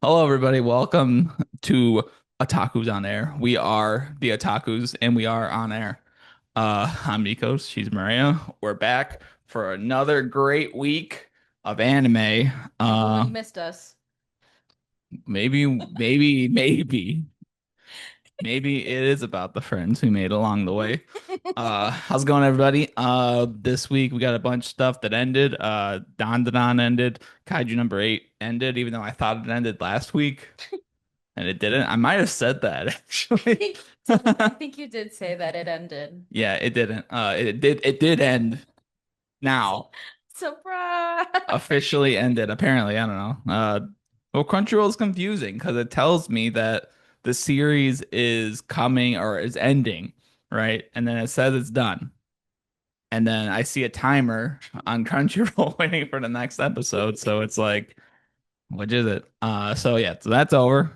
Hello, everybody. Welcome to Otakus on Air. We are the Otakus, and we are on air. I'm Nikos. She's Maria. We're back for another great week of anime. Uh, Everyone missed us. maybe it is about the friends we made along the way. How's it going, everybody? This week we got a bunch of stuff that ended. Don ended. Kaiju number 8 ended, even though I thought it ended last week. And it didn't. I might have said that I actually. think I think you did say that it ended. Yeah, it didn't. It did end now. Surprise! Officially ended, apparently. I don't know. Well, Crunchyroll is confusing because it tells me that the series is coming or is ending, right? And then it says it's done. And then I see a timer on Crunchyroll waiting for the next episode. So it's like, which is it? So yeah, so that's over.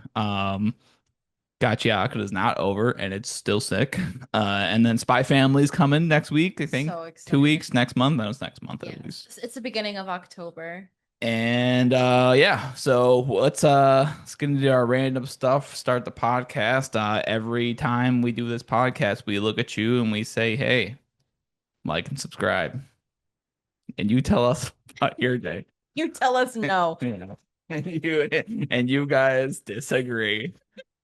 Gachiaka is not over and it's still sick. And then Spy Family's coming next week, I think. So 2 weeks excited. next month. That was next month Yeah. at least. It's the beginning of October. And yeah, so let's get into our random stuff, start the podcast. Every time we do this podcast, we look at you and we say, hey, like and subscribe. And you tell us about your day. You tell us no. Yeah. And you guys disagree.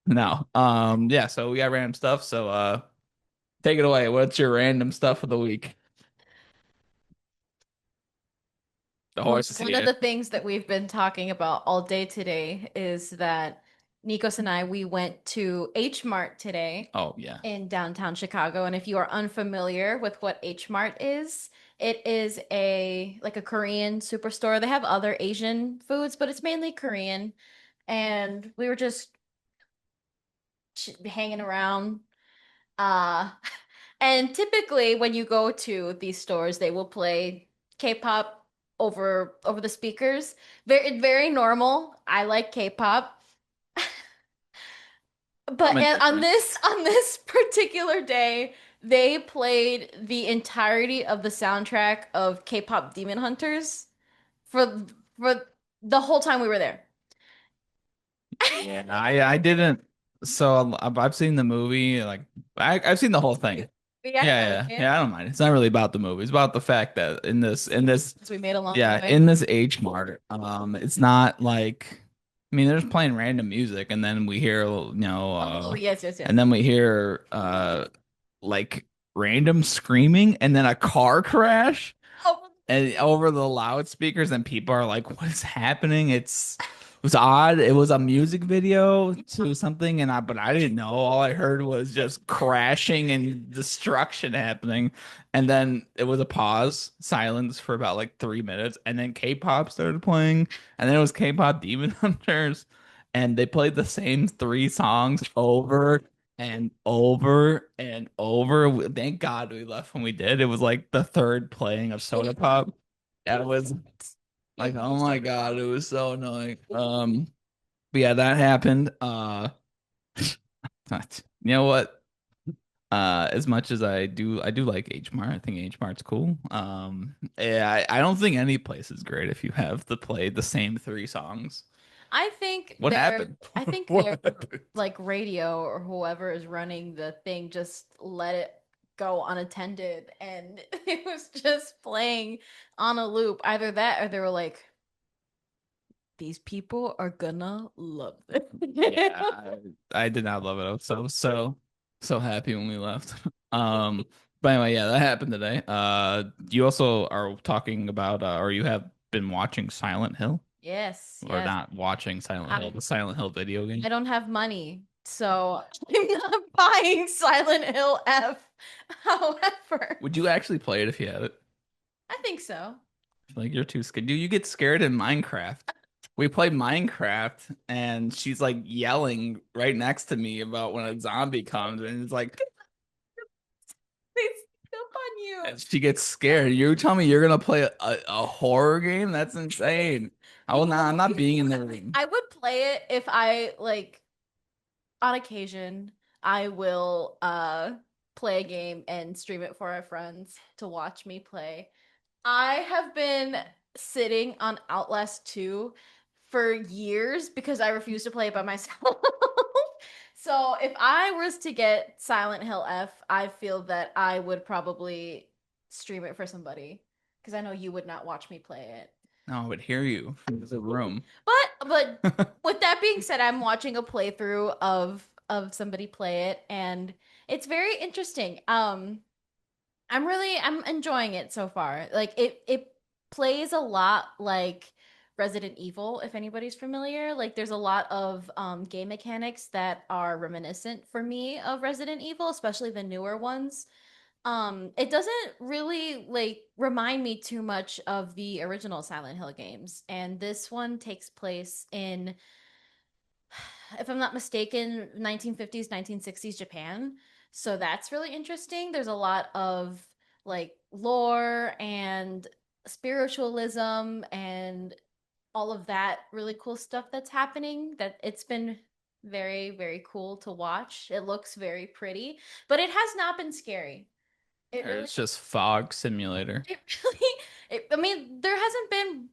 No. Yeah, so we got random stuff. So take it away. What's your random stuff of the week? The Well, horse is one of here. the things that we've been talking about all day today is that Nikos and we went to H Mart today Oh yeah. in downtown Chicago. And if you are unfamiliar with what H Mart is, it is a Korean superstore. They have other Asian foods, but it's mainly Korean. And we were just hanging around. Uh, and typically when you go to these stores, they will play K-pop over the speakers. Very normal. I like K-pop. I'm But on indifferent. this particular day, they played the entirety of the soundtrack of K-pop Demon Hunters for the whole time we were there. Yeah, I didn't. So I've seen the movie. Like I've seen the whole thing. Yeah, Yeah, yeah, yeah, yeah. yeah. I don't mind. It's not really about the movie. It's about the fact that in this, As we made along the yeah, way. in this H Mart, it's not like, I mean, they're just playing random music, and then we hear, Oh, yes, yes, and yes. then we hear, like random screaming, and then a car crash. Oh, And over the loudspeakers, and people are like, "What is happening?" It was odd. It was a music video to something, but I didn't know. All I heard was just crashing and destruction happening, and then it was a pause, silence for about like 3 minutes, and then K-pop started playing, and then it was K-pop Demon Hunters, and they played the same three songs over and over and over. Thank God we left when we did. It was like the third playing of Soda Pop. That was like, oh my God, it was so annoying. But yeah, that happened. You know what? As much as I do like H Mart. I think H Mart's cool. Yeah, I don't think any place is great if you have to play the same three songs. I think What they're happened? I think What they're happened? like radio or whoever is running the thing just let it go unattended and it was just playing on a loop. Either that or they were like, these people are gonna love this. Yeah, I did not love it. I was so happy when we left. But anyway, yeah, that happened today. You also are talking about, or you have been watching Silent Hill, Yes, or yes. not watching Silent Hill, I the Silent Hill video I game. don't have money, so I'm not buying Silent Hill F. However, Would you actually play it if you had it? I think so. Like you're too scared. Dude, you get scared in Minecraft. We play Minecraft, and she's like yelling right next to me about when a zombie comes, and it's like, They sneak up on you. and she gets scared. You tell me you're gonna play a horror game? That's insane. I will not. I'm not being in the room. I would play it if I like on occasion I will play a game and stream it for our friends to watch me play. I have been sitting on Outlast 2 for years because I refused to play it by myself. So if I was to get Silent Hill F, I feel that I would probably stream it for somebody because I know you would not watch me play it. No, I would hear you from the room. But with that being said, I'm watching a playthrough of somebody play it and it's very interesting. I'm enjoying it so far. Like it plays a lot like Resident Evil, if anybody's familiar. Like there's a lot of game mechanics that are reminiscent for me of Resident Evil, especially the newer ones. It doesn't really like remind me too much of the original Silent Hill games, and this one takes place in, if I'm not mistaken, 1950s, 1960s Japan. So that's really interesting. There's a lot of like lore and spiritualism and all of that really cool stuff that's happening that it's been very, very cool to watch. It looks very pretty, but it has not been scary. It Or really, it's just fog simulator. it really, I mean, there hasn't been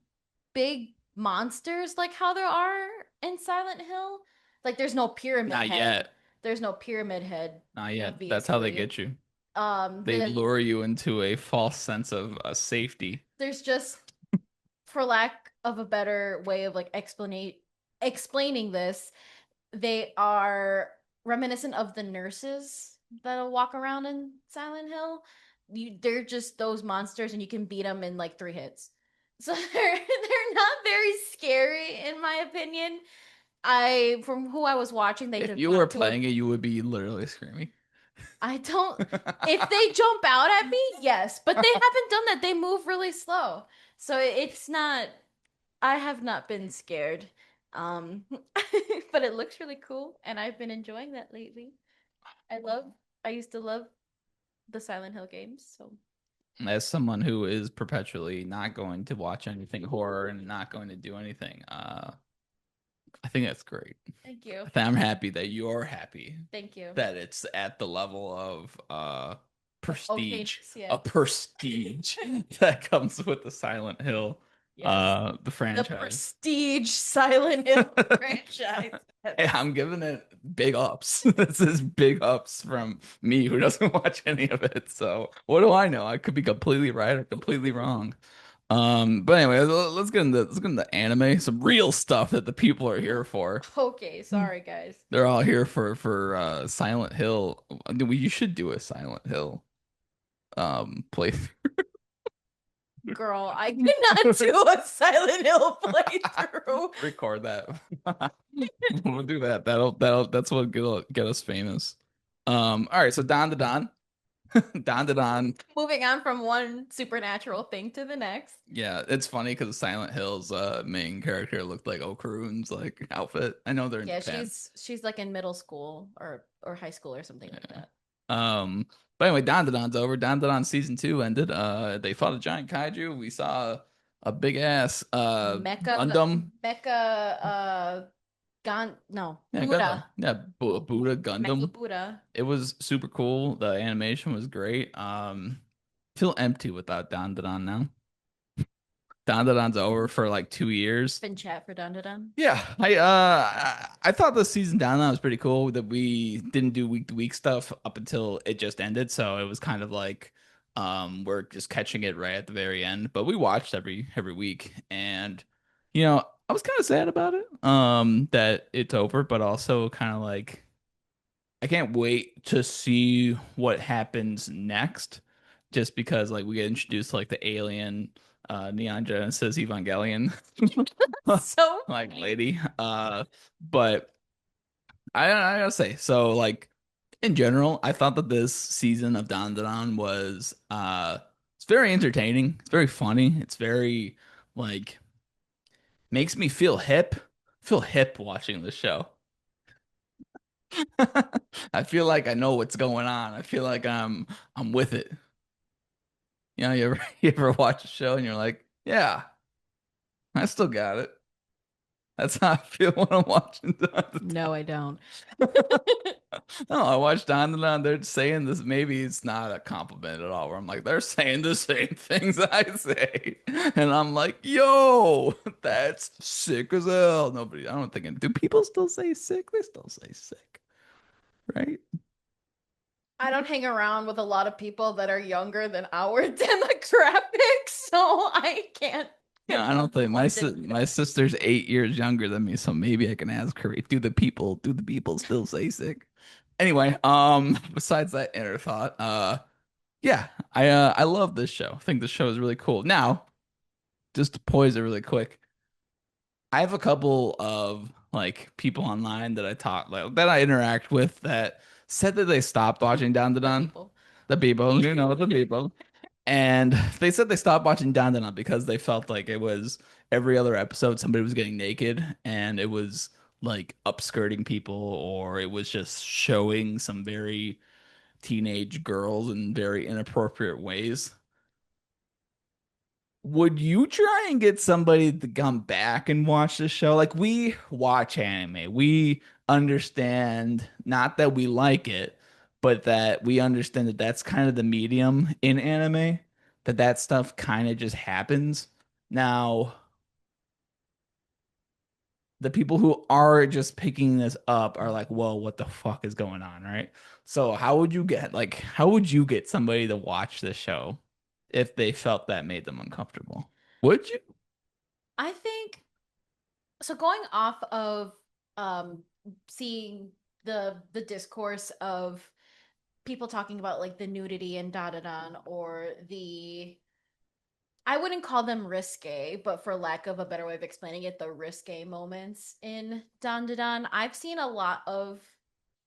big monsters like how there are in Silent Hill. Like there's no pyramid Not head. yet. There's no pyramid head, Not yet. That's how they obviously. get you. They The lure you into a false sense of safety. there's just, for lack of a better way of like explaining this, they are reminiscent of the nurses that'll walk around in Silent Hill. They're just those monsters, and you can beat them in like 3 hits. So they're not very scary in my opinion. I From who I was watching, they If did you were not do a. playing it, you would be literally screaming. I don't. If they jump out at me, yes, but they haven't done that. They move really slow, so it's not. I have not been scared. Um, but it looks really cool, and I've been enjoying that lately. I love. I used to love the Silent Hill games, so As someone who is perpetually not going to watch anything horror and not going to do anything, I think that's great. thank you, I'm happy that you're happy thank you. that it's at the level of prestige, Otakus, a yes, prestige that comes with the Silent Hill yes. the The franchise. prestige Silent Hill franchise. Hey, I'm giving it big ups. This is big ups from me who doesn't watch any of it. So what do I know? I could be completely right or completely wrong. But anyway, let's get into anime, some real stuff that the people are here for. Okay, sorry guys. They're all here for Silent Hill. You should do a Silent Hill playthrough. Girl, I cannot do a Silent Hill playthrough. Record that. We'll do that. That's what get us famous. All right, so Don to Don. Don to Don. Moving on from one supernatural thing to the next. Yeah, it's funny because Silent Hill's main character looked like Okarun's like outfit. I know they're in Yeah, Japan. she's like in middle school or high school or something like Yeah. that. But anyway, Don to Don's over. Don to Don season 2 ended. They fought a giant kaiju. We saw a big ass Gundam. Mecha no, Yeah, Gundam. Buddha. Yeah, Buddha Mecha Gundam. Buddha. It was super cool. The animation was great. Feel empty without Don to Don now. Don to Don's over for like 2 years. Been chat for Dun Dun Dun. Yeah, I thought the season down that was pretty cool that we didn't do week to week stuff up until it just ended. So it was kind of like we're just catching it right at the very end. But we watched every week and I was kind of sad about it. That it's over, but also kind of like I can't wait to see what happens next. Just because like we get introduced to like the alien Neon Genesis Evangelion So like funny. lady. But I gotta say, so like in general, I thought that this season of Don Don was it's very entertaining. It's very funny. It's very like makes me feel hip. Feel hip watching the show. I feel like I know what's going on. I feel like I'm with it. You you ever watch a show and you're like, yeah, I still got it. That's how I feel when I'm watching Don. No, I don't. No, I watched Don and Don. They're saying this. Maybe it's not a compliment at all. Where I'm like, they're saying the same things I say, and I'm like, yo, that's sick as hell. Nobody, I don't think. Do people still say sick? They still say sick, right? I don't hang around with a lot of people that are younger than our demographic, so I can't No, I don't confirm think or my deny. sister's 8 years younger than me, so maybe I can ask her. Do the people still say sick? Anyway, besides that inner thought, yeah, I love this show. I think this show is really cool. Now, just to poise it really quick, I have a couple of like people online that I talk like that I interact with that said that they stopped watching Down to The Dun. people. The people, the people. And they said they stopped watching Down to Dun because they felt like it was every other episode somebody was getting naked and it was like upskirting people or it was just showing some very teenage girls in very inappropriate ways. Would you try and get somebody to come back and watch the show? Like we watch anime. We understand not that we like it, but that we understand that that's kind of the medium in anime, that that stuff kind of just happens. Now, the people who are just picking this up are like, "Whoa, what the fuck is going on?" Right? So, how would you get somebody to watch the show if they felt that made them uncomfortable? Would you? I think so going off of um seeing the discourse of people talking about like the nudity and da da da or the I wouldn't call them risque, but for lack of a better way of explaining it, the risque moments in Dan Da Dan. I've seen a lot of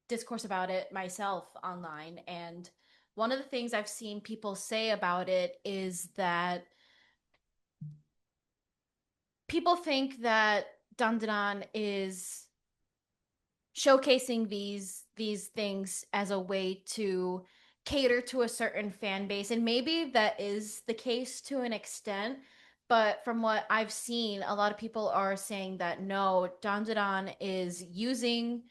discourse about it myself online, and one of the things I've seen people say about it is that people think that Dan Da Dan is showcasing these things as a way to cater to a certain fan base, and maybe that is the case to an extent, but from what I've seen a lot of people are saying that no, Dandadan is using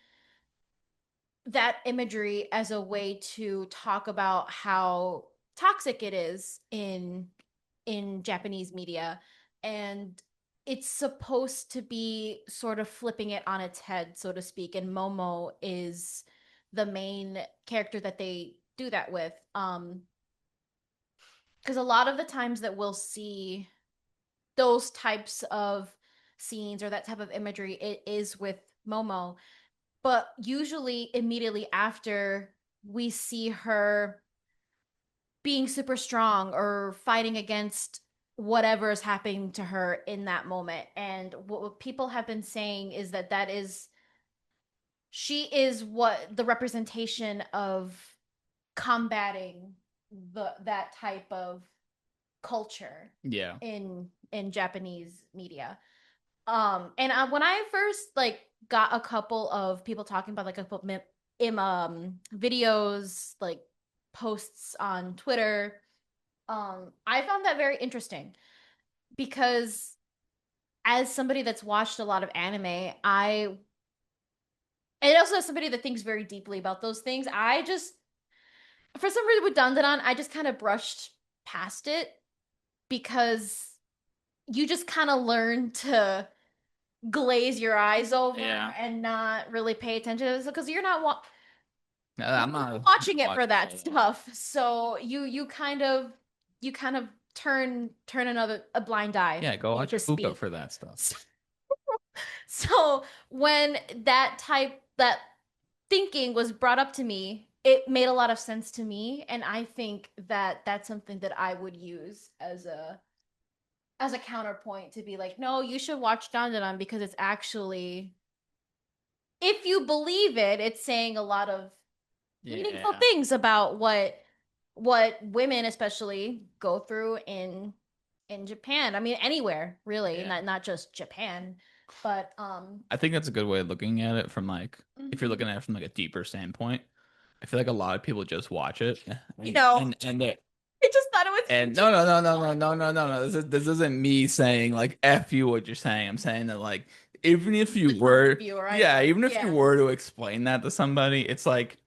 that imagery as a way to talk about how toxic it is in Japanese media, and it's supposed to be sort of flipping it on its head, so to speak. And Momo is the main character that they do that with. Because a lot of the times that we'll see those types of scenes or that type of imagery, it is with Momo. But usually immediately after we see her being super strong or fighting against whatever is happening to her in that moment. And what people have been saying is that that is she is what the representation of combating the that type of culture Yeah. in Japanese media. And when I first like got a couple of people talking about like a couple videos, like posts on Twitter, I found that very interesting because as somebody that's watched a lot of anime, I and also as somebody that thinks very deeply about those things, I just for some reason with Dandadan, I just kind of brushed past it because you just kind of learn to glaze your eyes over Yeah. and not really pay attention to this because you're not No, you're I'm not not watching it for watching that it. stuff. So you kind of turn another a blind eye, Yeah, go so watch to Fuka speak. for that stuff. So when that thinking was brought up to me, it made a lot of sense to me, and I think that that's something that I would use as a counterpoint to be like, no, you should watch Dandadan because it's actually, if you believe it, it's saying a lot of meaningful Yeah. things about what women especially go through in Japan. I mean, anywhere really, Yeah. not just Japan, but I think that's a good way of looking at it from like if you're mhm. looking at it from like a deeper standpoint. I feel like a lot of people just watch it You know, and they I just thought it was and no no no no no no no no no this isn't me saying like F you what you're saying. I'm saying that like even if The you common were, viewer, I yeah, know. even if you Yeah. were to explain that to somebody, it's like,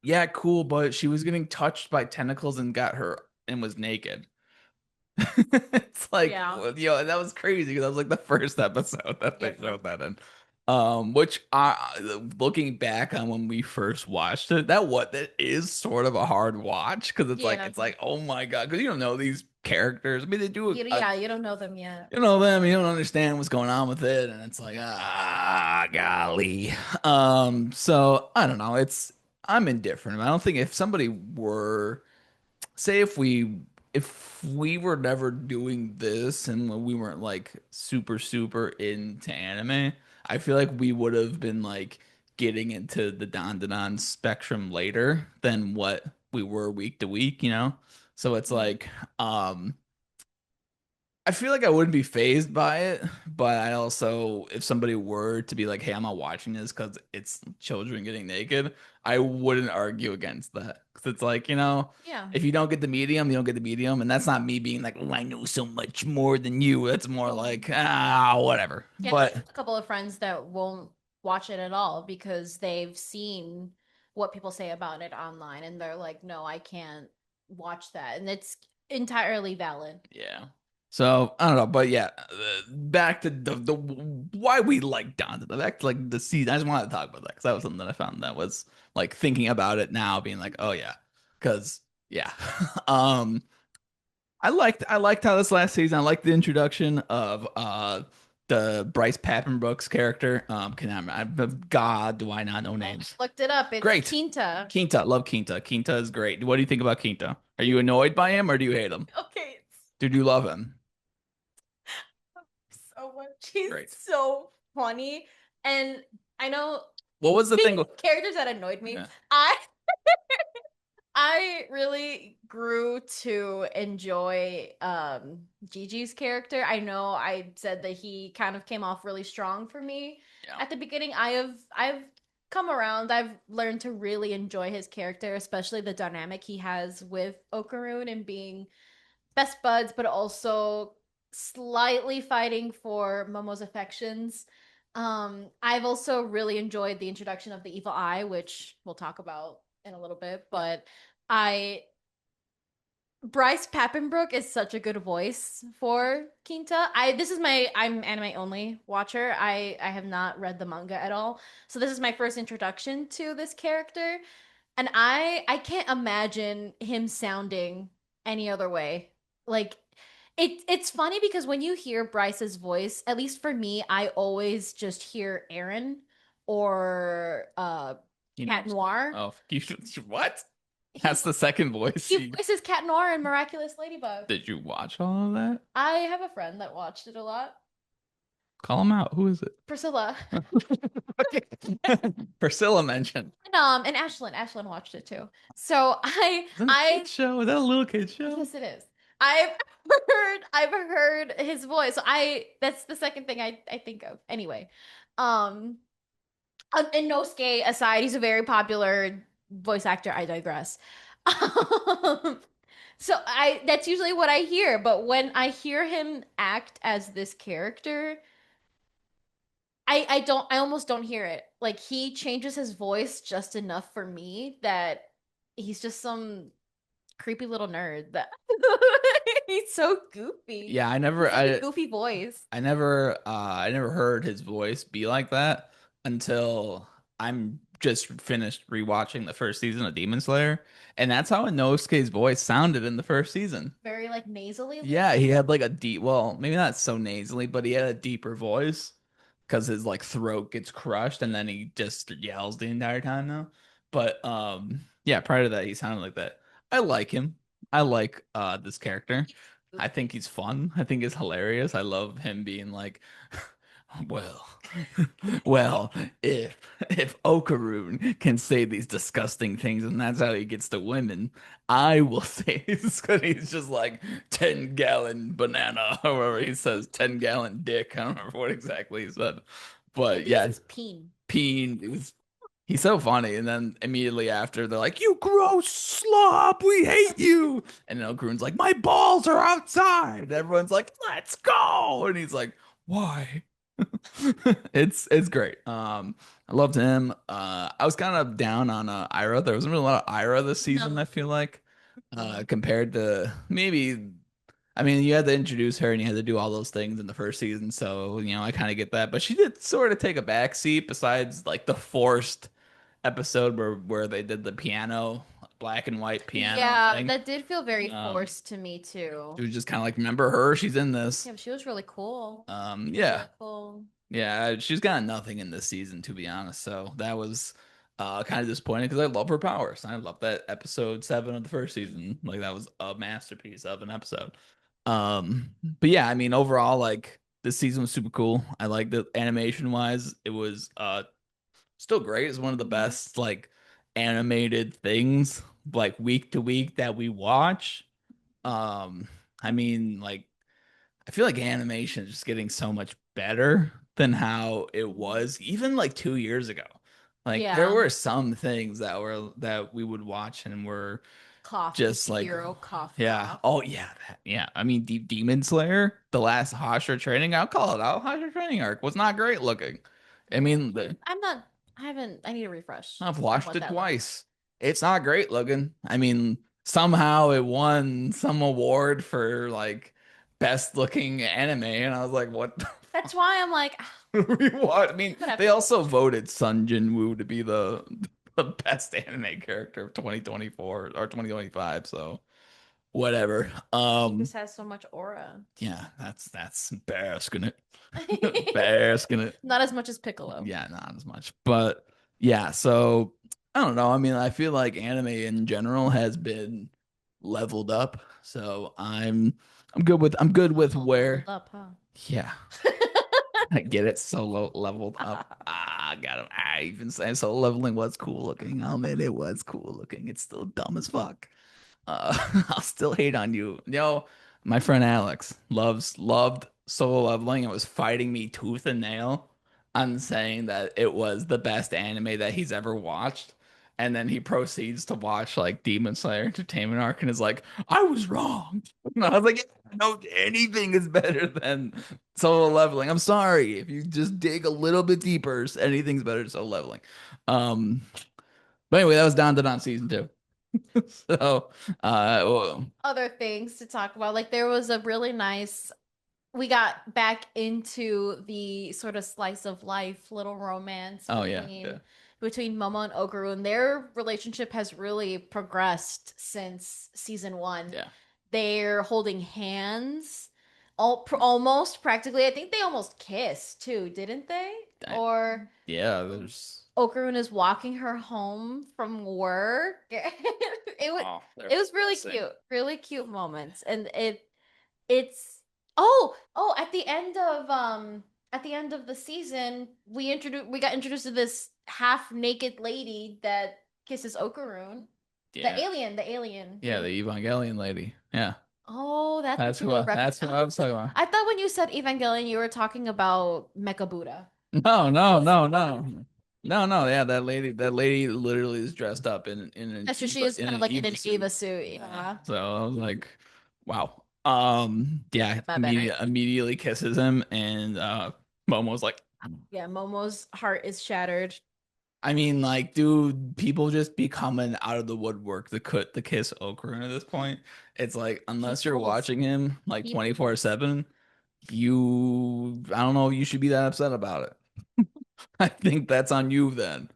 yeah, cool, but she was getting touched by tentacles and got her and was naked. It's like, Yeah. well, that was crazy because that was like the first episode that they Yep. showed that in. Which looking back on when we first watched it, that is sort of a hard watch because Yeah, it's like, oh my God, because you don't know these characters. I mean, they do yeah, you don't know them yet. you know them, you don't understand what's going on with it, and it's like, golly. So I don't know. I'm indifferent. I don't think if somebody were say if we were never doing this and when we weren't like super into anime, I feel like we would have been like getting into the Dandadan spectrum later than what we were week to week, you know? So it's Mhm. like I feel like I wouldn't be phased by it, but I also, if somebody were to be like, "Hey, I'm not watching this because it's children getting naked," I wouldn't argue against that because it's like, Yeah. if you don't get the medium, you don't get the medium, and that's not me being like, "Oh, I know so much more than you." That's more like, whatever. Yeah, I have But a couple of friends that won't watch it at all because they've seen what people say about it online and they're like, no, I can't watch that. And it's entirely valid. yeah. So I don't know, but yeah, back to the why we like Donda. Back to like the season. I just wanted to talk about that because that was something that I found that was like thinking about it now, being like, oh yeah, because yeah, um, I liked how this last season. I liked the introduction of the Bryce Papenbrook's character. God, do I not know I names? looked it up. It's Great, Quinta. Quinta, love Quinta. Quinta is great. What do you think about Quinta? Are you annoyed by him or do you hate him? Okay, Did you love him? it's so much. She's Great. so funny. And I know, What was the speaking thing? of characters that annoyed me, Yeah. I I really grew to enjoy Gigi's character. I know I said that he kind of came off really strong for me Yeah. at the beginning. I've come around. I've learned to really enjoy his character, especially the dynamic he has with Okaroon and being best buds, but also slightly fighting for Momo's affections. I've also really enjoyed the introduction of the evil eye, which we'll talk about in a little bit, but I Bryce Papenbrook is such a good voice for Quinta. I'm anime only watcher. I have not read the manga at all. So this is my first introduction to this character and I can't imagine him sounding any other way. Like it's funny because when you hear Bryce's voice, at least for me, I always just hear Aaron or You know. Cat Noir. Oh, what? He That's the second voice. he voices Cat Noir in Miraculous Ladybug. Did you watch all of that? I have a friend that watched it a lot. Call him out. Who is it? Priscilla. Okay. Priscilla mentioned. And Ashlyn watched it too. So Is that a I kid show? Is that a little kid show? yes it is. I've I've heard his voice. So that's the second thing I think of. Anyway, um and Nosuke aside, he's a very popular voice actor. I digress. So I that's usually what I hear, but when I hear him act as this character, I almost don't hear it. Like he changes his voice just enough for me that he's just some creepy little nerd that he's so goofy. Yeah, He's such a goofy voice. I never heard his voice be like that until I'm just finished rewatching the first season of Demon Slayer, and that's how Inosuke's voice sounded in the first season. Very like nasally. Yeah, he had like a deep, well, maybe not so nasally, but he had a deeper voice because his like throat gets crushed and then he just yells the entire time now. But yeah, prior to that he sounded like that. I like him. I like this character. I think he's fun. I think he's hilarious. I love him being like, well, well, if Okaroon can say these disgusting things and that's how he gets the women, I will say this because he's just like 10-gallon banana, or whatever he says, 10-gallon dick. I don't remember what exactly he said. I But think yeah, it's peen. Peen, he's so funny. And then immediately after, they're like, "You gross slob, we hate you." And then Okaroon's like, "My balls are outside." And everyone's like, "Let's go." And he's like, "Why?" It's great. I loved him. I was kind of down on Ira. There wasn't really a lot of Ira this season, I No. feel like. Mm. Compared to maybe I mean, you had to introduce her and you had to do all those things in the first season, so I kind of get that. But she did sort of take a back seat besides like the forced episode where they did the piano, black and white piano Yeah, thing. that did feel very Um, forced to me it too. was just kind of like, remember her? She's in this. Yeah, but she was really cool. She was Yeah. really cool. Yeah, she's got nothing in this season, to be honest. So that was kind of disappointing because I love her powers. I love that episode 7 of the first season. Like that was a masterpiece of an episode. But yeah, I mean, overall, like this season was super cool. I liked it animation wise. It was still great. It's one of the Mhm. best like animated things like week to week that we watch. Um, I mean, like I feel like animation is just getting so much better than how it was even like 2 years ago. Like there Yeah. were some things that we would watch and were Cough, just like, hero, cough, yeah, cough. oh yeah, yeah. I mean, Demon Slayer, the last Hashira training, I'll call it out. Hashira training arc was not great looking. I mean, I'm not, I haven't, I need a refresh I've on watched what it that looks twice. It's not great looking. I mean, somehow it won some award for like best looking anime, and I was like, what the like. That's why I'm like, we what? I mean, I'm gonna have they to also rewatch it. voted Sun Jin-woo to be the best anime character of 2024 or 2025, so whatever. He just has so much aura. Yeah, that's bask in it. Bask in it. Not as much as Piccolo. Yeah, not as much. But yeah, so I don't know. I mean, I feel like anime in general has been leveled up. So I'm good with Oh, leveled where up, huh? yeah, I get it. Solo leveled up. Ah, got him. I even say so leveling was cool looking. Oh man, it was cool looking. It's still dumb as fuck. I'll still hate on you. My friend Alex loved solo leveling and was fighting me tooth and nail on saying that it was the best anime that he's ever watched. And then he proceeds to watch like Demon Slayer Entertainment Arc and is like, I was wrong. And I was like, "Yeah, no, anything is better than solo leveling. I'm sorry. If you just dig a little bit deeper, anything's better than solo leveling. Um, but anyway, that was Down to Dawn season 2. So, well, Other things to talk about. Like there was a really nice we got back into the sort of slice of life little romance oh yeah, yeah, between Momo and Oguru, and their relationship has really progressed since season one. yeah. They're holding hands, almost practically. I think they almost kissed too, didn't they? I, Or yeah, there's Okarun is walking her home from work. oh, they're It was kissing. really cute moments, and it's oh at the end of the season we got introduced to this half naked lady that kisses Okarun, Yeah, the alien yeah, lady. the Evangelion lady. Yeah, Oh, that's what you were that's who I referencing. was talking about. I thought when you said Evangelion, you were talking about Mecha Buddha. No, I no, was no, no. No, no, yeah, that lady literally is dressed up that's true. She is In kind of an like in Eva an suit. Eva suit. Yeah. Yeah. So I was like, wow. Yeah, My bad. immediately kisses him and Momo's like, Yeah, Momo's heart is shattered. I mean, like, dude, people just be coming out of the woodwork to kiss Okarun at this point. It's like, unless you're People's watching him like people. 24/7, I don't know, you should be that upset about it. I think that's on you then.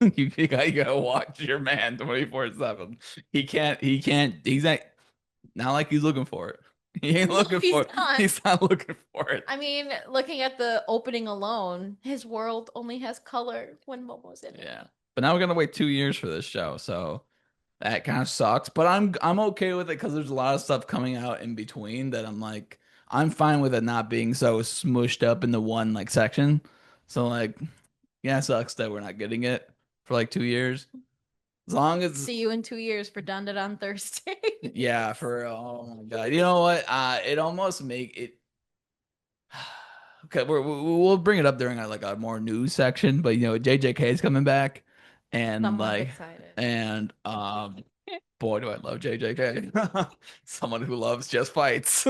You gotta watch your man 24/7. He's not like he's looking for it. He ain't No, looking he's for it. not. He's not looking for it. I mean, looking at the opening alone, his world only has color when Momo's in it. Yeah. But now we're gonna wait 2 years for this show, so that kind of sucks, but I'm okay with it because there's a lot of stuff coming out in between that I'm like I'm fine with it not being so smushed up into one like section. So like yeah, it sucks that we're not getting it for like 2 years. As long as See you in 2 years for Dun on Thursday. yeah, for oh my God. You know what? It almost make it okay, we'll bring it up during like a more news section, but JJK is coming back and Someone's like excited. and boy, do I love JJK. Someone who loves just fights.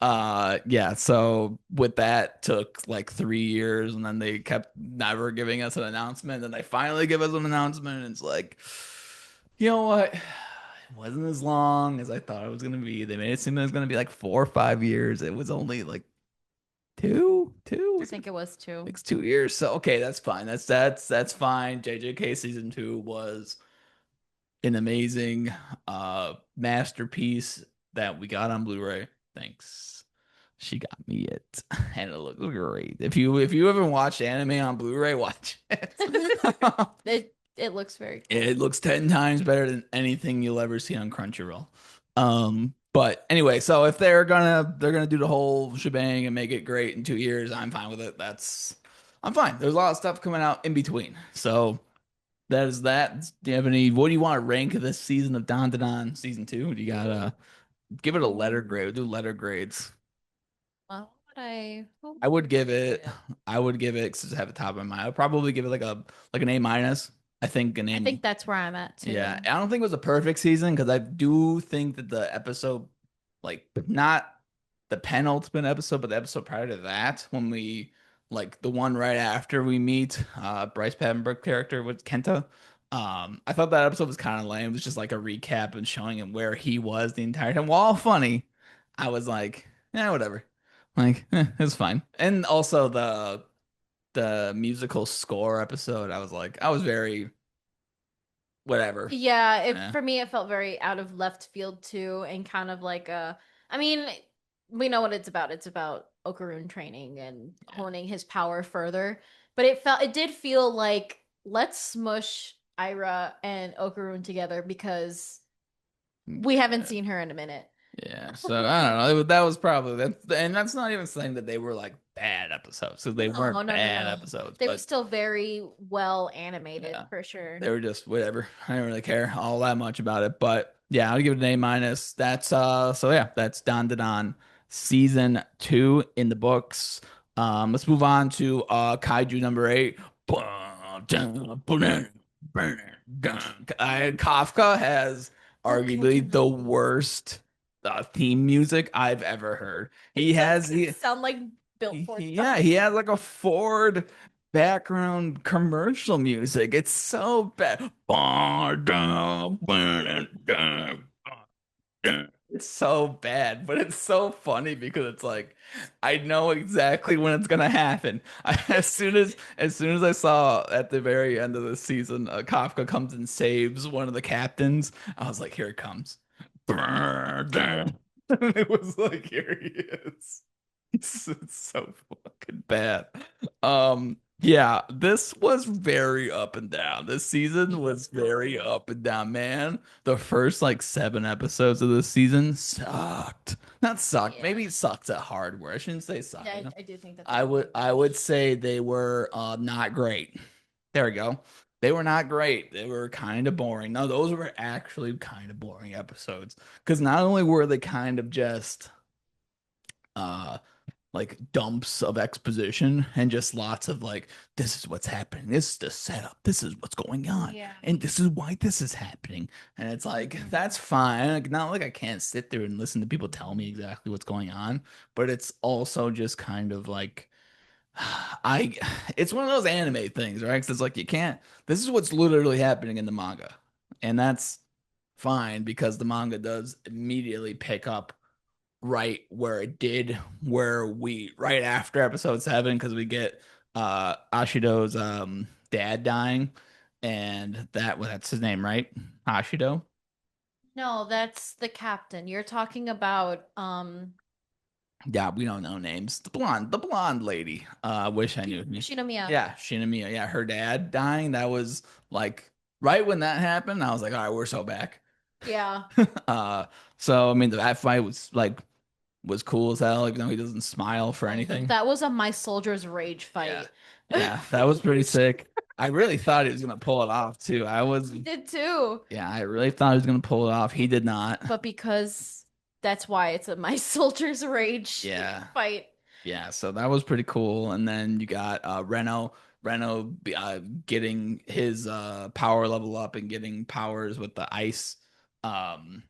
Yeah, so with that took like 3 years and then they kept never giving us an announcement. And they finally give us an announcement, and it's like, you know what? It wasn't as long as I thought it was gonna be. They made it seem it was gonna be like 4 or 5 years. It was only like two. I Was it think it was two. like 2 years? So okay, that's fine. That's fine. JJK season two was an amazing masterpiece that we got on Blu-ray. Thanks. She got me it. And it looks great. If you haven't watched anime on Blu-ray, watch it. It looks very cool. It looks 10 times better than anything you'll ever see on Crunchyroll. But anyway, so if they're gonna do the whole shebang and make it great in 2 years, I'm fine with it. I'm fine. There's a lot of stuff coming out in between. So that is that. Do you have any? What do you want to rank this season of Don to Don season two? Do you gotta give it a letter grade? We'll do letter grades. Well, what I would would give I give it. it? I would give it because I have the top of my mind. I'd probably give it like an A minus. I think an I A. think that's where I'm at Yeah, too. I don't think it was a perfect season because I do think that the episode, like not the penultimate episode, but the episode prior to that, when we like the one right after we meet Bryce Papenbrook character with Kenta, I thought that episode was kind of lame. It was just like a recap and showing him where he was the entire time. While funny, I was like, yeah, whatever. Like, it's fine. And also the musical score episode, I was very whatever. Yeah, Yeah. for me it felt very out of left field too, and kind of like I mean, we know what it's about. It's about Okarun training and honing his power further. But it did feel like let's smush Ira and Okarun together because we haven't Yeah. seen her in a minute. Yeah, so I don't know. That was probably that, and that's not even saying that they were like bad episodes, because they No, weren't no, no, bad no. episodes, They were but still very well animated yeah, for sure. they were just whatever. I didn't really care all that much about it, but yeah, I'll give it an A minus. That's so yeah, that's Don to Don season two in the books. Let's move on to Kaiju number 8. Kafka has Oh, arguably Kaiju the number 8. worst theme music I've ever heard. He It does has kind of he, sound like built for yeah, he Kaiju. has like a Ford background commercial music. It's so bad. It's so bad, but it's so funny because it's like I know exactly when it's gonna happen. As soon as I saw at the very end of the season, Kafka comes and saves one of the captains, I was like, here it comes. It was like, here he is. It's so fucking bad. Yeah, this was very up and down. This season was very up and down, man. The first like 7 episodes of this season sucked. Not sucked. Yeah. Maybe it sucks at hard word. I shouldn't say suck. Yeah, You know? I do think that's I probably would a better I would word. say they were not great. There we go. They were not great. They were kind of boring. No, those were actually kind of boring episodes. Because not only were they kind of just uh like dumps of exposition and just lots of like, this is what's happening, this is the setup, this is what's going on, Yeah. and this is why this is happening. And it's like, that's fine. Like, not like I can't sit there and listen to people tell me exactly what's going on, but it's also just kind of like I it's one of those anime things, right? 'Cause it's like you can't, this is what's literally happening in the manga. And that's fine because the manga does immediately pick up right where it did, where we right after episode 7, because we get Ashido's dad dying, and that's his name, right? Ashido. No, that's the captain. You're talking about Yeah, we don't know names. The blonde lady. I wish I knew. Shinomiya. Yeah, Shinomiya. Yeah, her dad dying. That was like right when that happened. I was like, all right, we're so back. Yeah. uh, so I mean, that fight was cool as hell, even though he doesn't smile for Oh, anything. that was a My Soldier's Rage Yeah. fight. Yeah, that was pretty sick. I really thought he was gonna pull it off too. He did too. Yeah, I really thought he was gonna pull it off. He did not. But because that's why it's a My Soldier's Rage Yeah, fight. yeah. So that was pretty cool. And then you got Reno getting his power level up and getting powers with the ice um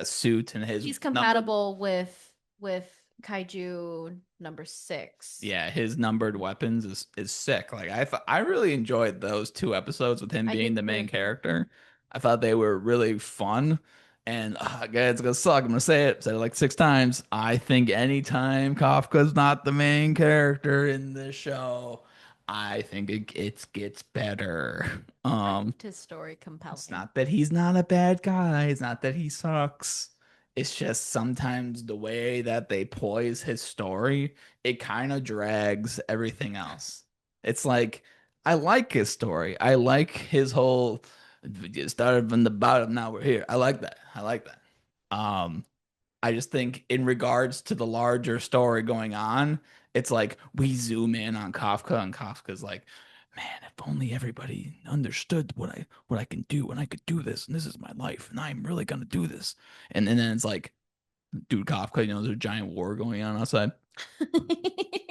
suit and his He's number. compatible with with Kaiju number 6. Yeah, his numbered weapons is sick. Like I really enjoyed those two episodes with him I being did the main too. character. I thought they were really fun. And guys, it's gonna suck. I'm gonna say it. Said it like 6 times. I think anytime Kafka's not the main character in this show, I think it gets better. I liked his story It's compelling. not that he's not a bad guy. It's not that he sucks. It's just sometimes the way that they poise his story, it kind of drags everything else. It's like I like his story. I like his whole "We started from the bottom, now we're here." I like that. I like that. Um, I just think in regards to the larger story going on, it's like we zoom in on Kafka and Kafka's like, man, if only everybody understood what I can do and I could do this and this is my life and I'm really gonna do this. And then it's like, dude, Kafka, there's a giant war going on outside.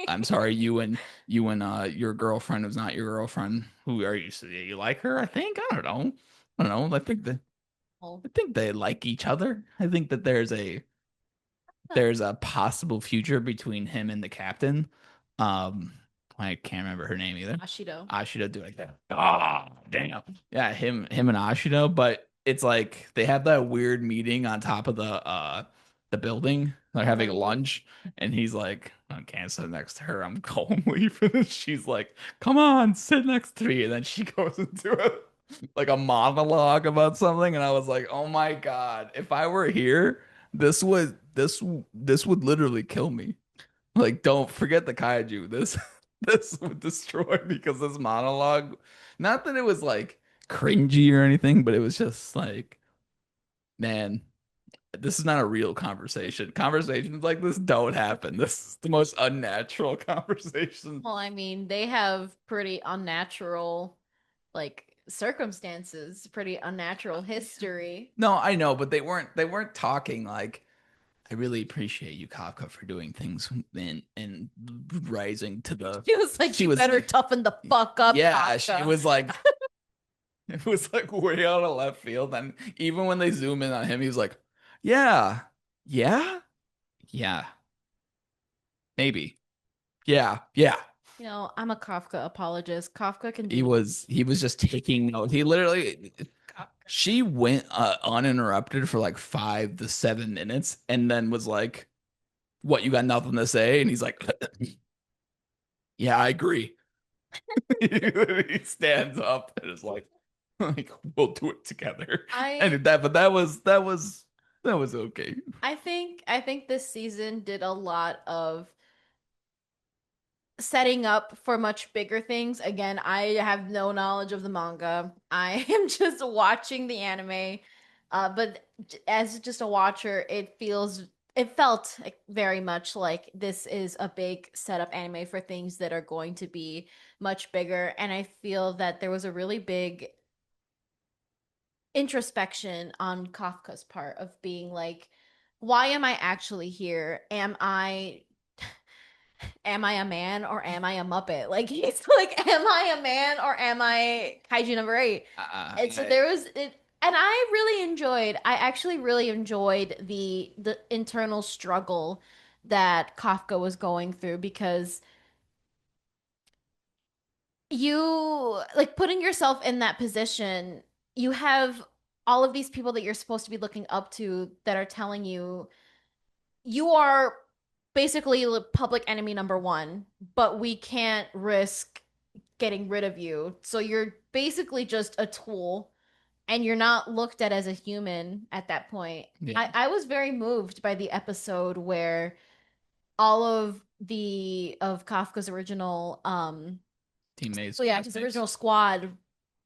I'm sorry, you and your girlfriend who's not your girlfriend. Who are you? So you like her? I think. I don't know. I don't know. Oh, I think they like each other. I think that huh. there's a possible future between him and the captain. Um, I can't remember her name either. Ashido. Ashida do like that. Oh, damn. Yeah, him and Ashido, but it's like they have that weird meeting on top of the building. They're having Mhm. lunch, and he's like, I can't sit next to her. I'm going leaving. And she's like, come on, sit next to me. And then she goes into like a monologue about something, and I was like, oh my God, if I were here. This would literally kill me. Like, don't forget the kaiju. This this would destroy me because this monologue, not that it was like cringy or anything, but it was just like, man, this is not a real conversation. Conversations like this don't happen. This is the most unnatural conversation. Well, I mean, they have pretty unnatural, like, circumstances, pretty unnatural history. No, I know, but they weren't talking like I really appreciate you, Kafka, for doing things and rising to the. She was like, She you was, better toughen the fuck up, yeah, she Kafka. was like, it was like way out of left field. And even when they zoom in on him, he was like, yeah, yeah, yeah, maybe, yeah, yeah. I'm a Kafka apologist. Kafka can He do was he was just taking notes. He literally, she went uninterrupted for like 5 to 7 minutes, and then was like, "What? You got nothing to say?" And he's like, "Yeah, I agree." He stands up and is like we'll do it together. I And that was okay. I think this season did a lot of setting up for much bigger things. Again, I have no knowledge of the manga. I am just watching the anime. But as just a watcher, it felt like very much like this is a big setup anime for things that are going to be much bigger. And I feel that there was a really big introspection on Kafka's part of being like, why am I actually here? Am I a man or am I a Muppet? Like he's like, am I a man or am I Kaiju number 8? And so I, there was it, and I actually really enjoyed the internal struggle that Kafka was going through because you like putting yourself in that position, you have all of these people that you're supposed to be looking up to that are telling you you are basically public enemy number one, but we can't risk getting rid of you. So you're basically just a tool and you're not looked at as a human at that point. yeah, I was very moved by the episode where all of Kafka's original teammates, so yeah, his classmates. original squad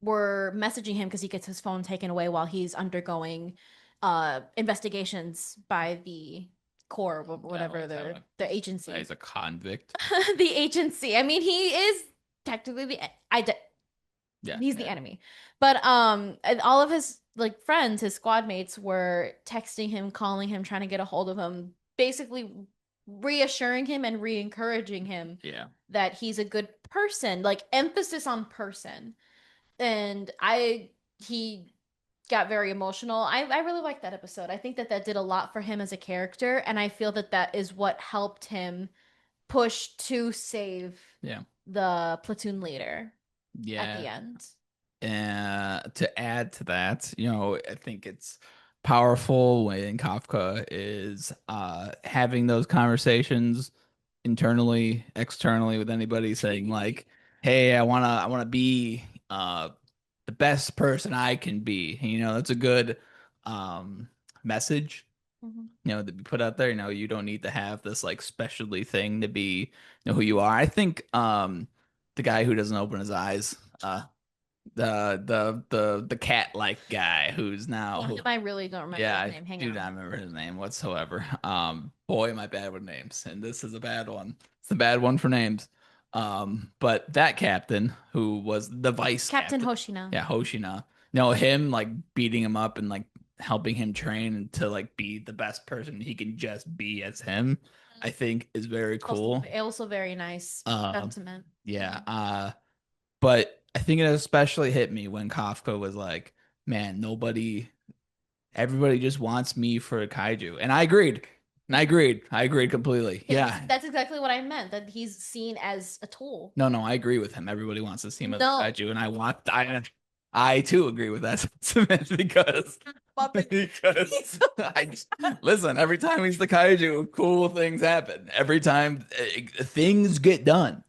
were messaging him because he gets his phone taken away while he's undergoing investigations by the Corps, Yeah, whatever like that. the agency. He's a convict. The agency. I mean, he is technically Yeah, he's the yeah, enemy. But and all of his like friends, his squad mates were texting him, calling him, trying to get a hold of him, basically reassuring him and re-encouraging him yeah. that he's a good person, like emphasis on person. And he got very emotional. I really liked that episode. I think that that did a lot for him as a character, and I feel that that is what helped him push to save Yeah. the platoon leader at the Yeah. end. To add to that, I think it's powerful when Kafka is having those conversations internally, externally with anybody saying like, "Hey, I wanna be the best person I can be." That's a good um message, Mhm. to be put out there. You don't need to have this like specialty thing to be who you are. I think the guy who doesn't open his eyes, the cat like guy who's now Yeah, him, who I really don't remember yeah, his I name. Hang do on. not remember his name whatsoever. Boy, am I bad with names, and this is a bad one. It's a bad one for names. But that captain who was the vice Captain captain, Hoshina. yeah, Hoshina. No, him like beating him up and like helping him train to like be the best person he can just be as him, I think is very Also, cool. also very nice Um, sentiment. yeah. Mhm. But I think it especially hit me when Kafka was like, man, everybody just wants me for a kaiju. And I agreed. And I agreed completely. Because Yeah. that's exactly what I meant, that he's seen as a tool. No, no, I agree with him. Everybody wants to see him as a No, kaiju. And I too agree with that sentiment because, Muppet. because listen, every time he's the kaiju, cool things happen. Every time things get done.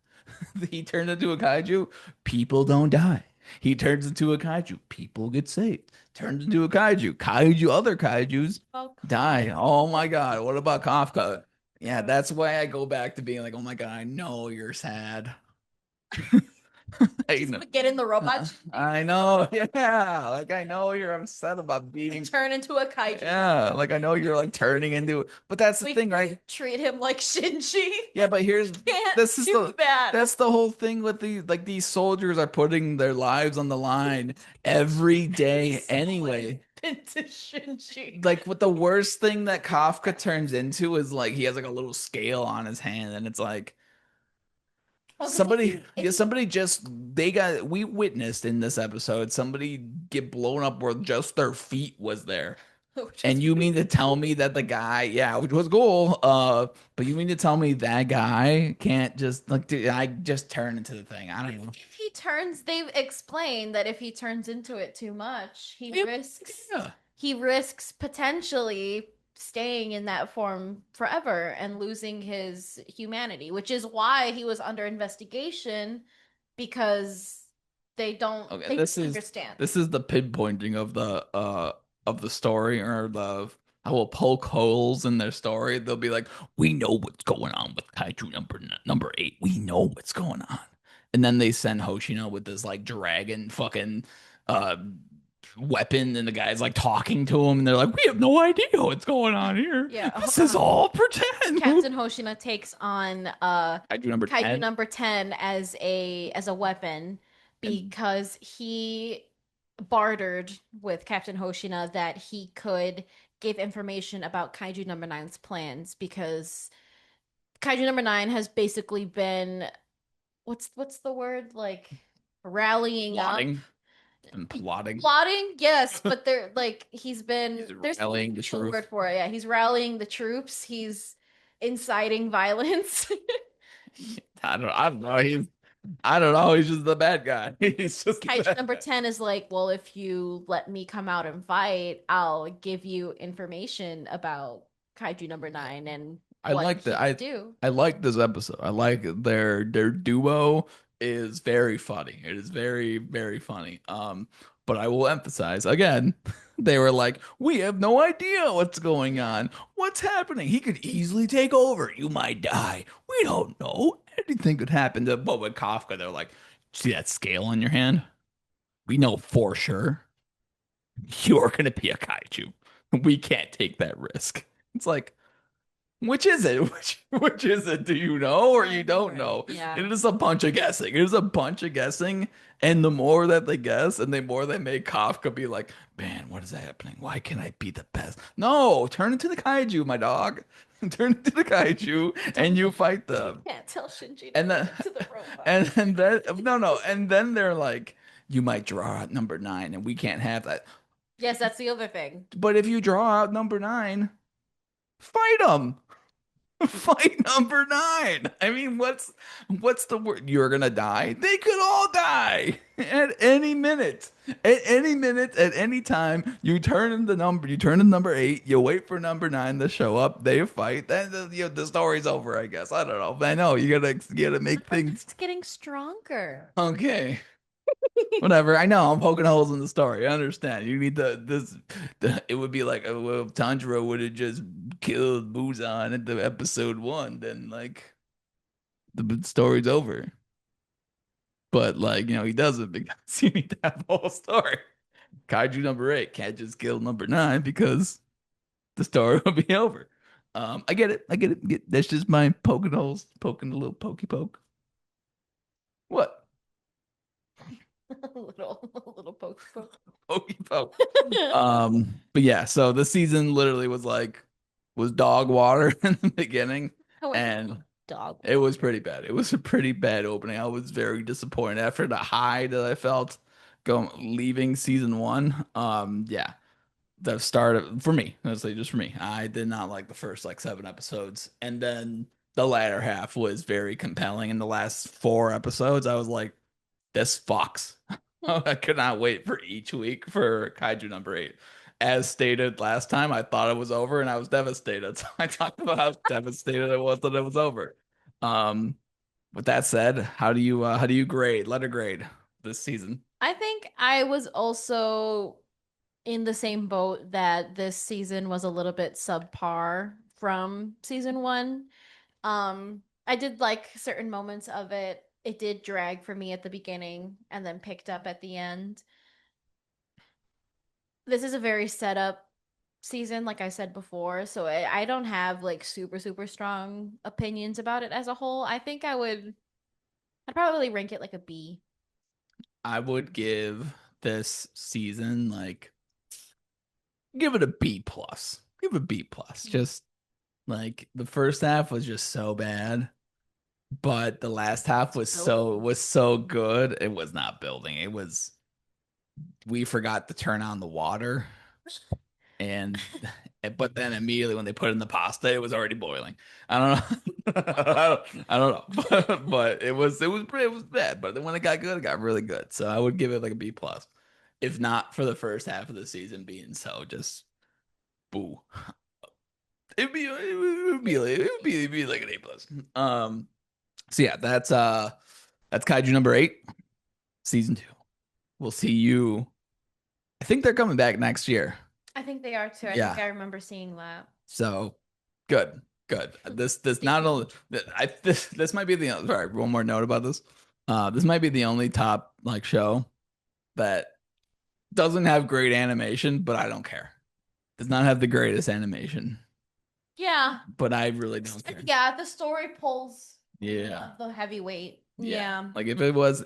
He turns into a kaiju, people don't die. He turns into a kaiju, people get saved. Turns into a kaiju, other kaijus Oh, die. Oh my God, what about Kafka? Yeah, that's why I go back to being like, oh my God, I know you're sad. I just know. get in the robot I know, yeah. Like I know you're upset about being, turn into a kaiju. yeah. Like I know you're like turning into, but that's the We thing, right? treat him like Shinji. Yeah, but here's Can't this is do the that. that's the whole thing with these soldiers are putting their lives on the line every day So anyway. into Shinji. Like what the worst thing that Kafka turns into is like he has like a little scale on his hand and it's like Well, because somebody if yeah, he somebody just we witnessed in this episode somebody get blown up where just their feet was there. which And was you pretty mean to tell me that the guy, yeah, which was cool, but you mean to tell me that guy can't just like, dude, I just turn into the thing? I don't know. if he turns, they've explained that if he turns into it too much, Yep. Yeah. he risks potentially staying in that form forever and losing his humanity, which is why he was under investigation because Okay, they don't understand. this is the pinpointing of the story or the I will poke holes in their story. They'll be like, "We know what's going on with Kaiju number 8. We know what's going on." And then they send Hoshino with this like dragon fucking uh weapon and the guy's like talking to him and they're like, "We have no idea what's going on here. Yeah, This is all pretend." Captain Hoshina takes on Kaiju number Kaiju 10 number 10 as a weapon and because he bartered with Captain Hoshina that he could give information about Kaiju number nine's plans because Kaiju number 9 has basically been what's the word, like rallying up. plotting and plotting. Plotting, yes, but they're like he's been He's there's rallying the a word truth. for it. Yeah, he's rallying the troops. He's inciting violence. I don't know. I don't know. He's just the bad guy. He's just the Kaiju bad number guy. 10 is like, well, if you let me come out and fight, I'll give you information about Kaiju number 9 and I what like that. he could do. I like this episode. I like their duo is very funny. It is very very funny. But I will emphasize again, they were like, we have no idea what's going Yeah. on. What's happening? He could easily take over. You might die. We don't know. Anything could happen. But with Kafka, they're like, see that scale on your hand? We know for sure you're gonna be a kaiju. We can't take that risk. It's like, which is it? Which is it? Do you know or I you know, don't right? know? Yeah. It is a bunch of guessing. It is a bunch of guessing. And the more that they guess and the more they make Kafka be like, man, what is happening? Why can't I be the best? No, turn into the kaiju, my dog. Turn into the kaiju and Don't you fight them. can't tell Shinji to And turn then into the robot. and then no no. And then they're like, you might draw out number 9 and we can't have that. Yes, that's the other thing. But if you draw out number nine, fight them. Fight number nine. I mean, what's the word? You're gonna die. They could all die at any minute. At any minute, at any time, you turn in number eight, you wait for number nine to show up, they fight, then the story's over, I guess. I don't know. But I know you gotta make things It's getting stronger. okay. Whatever. I know I'm poking holes in the story. I understand. You need it would be like well, if Tanjiro would have just killed Muzan at the episode one, then like the story's over. But like, he doesn't because you need to have the whole story. Kaiju number eight can't just kill number nine because the story will be over. I get it. I get it. That's just my poking holes, poking a little pokey poke. What? A little poke poke. Pokey poke. But yeah, so the season literally was dog water in the beginning, I went and dog it was water. pretty bad. It was a pretty bad opening. I was very disappointed after the high that I felt going leaving season one. Yeah, the start of for me, let's say just for me, I did not like the first like seven episodes, and then the latter half was very compelling. In the last four episodes, I was like, this fucks. I could not wait for each week for Kaiju number eight. As stated last time, I thought it was over and I was devastated. So I talked about how devastated I was that it was over. Um, with that said, how do you grade, letter grade this season? I think I was also in the same boat that this season was a little bit subpar from season one. I did like certain moments of it. It did drag for me at the beginning and then picked up at the end. This is a very set up season, like I said before, so I don't have like super, super strong opinions about it as a whole. I'd probably rank it like a B. I would give this season like give it a B plus. Give it a B plus. Just like the first half was just so bad. But the last half was so Building. was so good. It was not building. It was we forgot to turn on the water and but then immediately when they put in the pasta, it was already boiling. I don't know. I don't know. But it was bad. But then when it got good, it got really good. So I would give it like a B plus. If not for the first half of the season being so just boo. It'd be like an A plus. So yeah, that's Kaiju number eight, season two. We'll see you. I think they're coming back next year. I think they are too. I think Yeah. I remember seeing that. So good, good. This Stay not only tuned. this might be the sorry, one more note about this. This might be the only top like show that doesn't have great animation, but I don't care. Does not have the greatest animation, Yeah. but I really don't care. Yeah, the story pulls Yeah. the heavy weight. Yeah. Yeah. Like if it was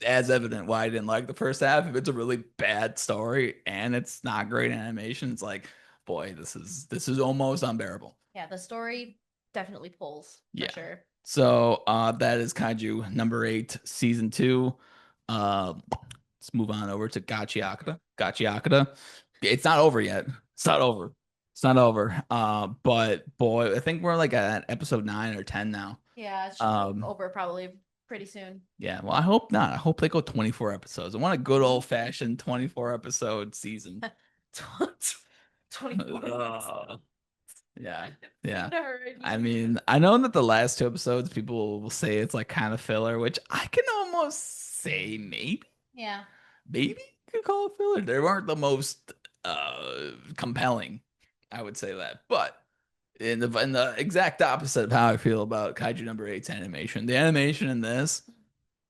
as evident why I didn't like the first half, if it's a really bad story and it's not great animation, it's like, boy, this is almost unbearable. Yeah, the story definitely pulls for Yeah. sure. So that is Kaiju number eight, season two. Let's move on over to Gachiakata. Gachiakata. It's not over yet. It's not over. It's not over. But boy, I think we're like at episode 9 or 10 now. Yeah, it should be Um, over probably pretty soon. Yeah, well, I hope not. I hope they go 24 episodes. I want a good old fashioned 24 episode season. 24. Uh, yeah, yeah. I Already. mean, I know that the last two episodes people will say it's like kind of filler, which I can almost say Yeah. maybe you could call it filler. They weren't the most compelling, I would say that. But in the exact opposite of how I feel about Kaiju number eight's animation. The animation in this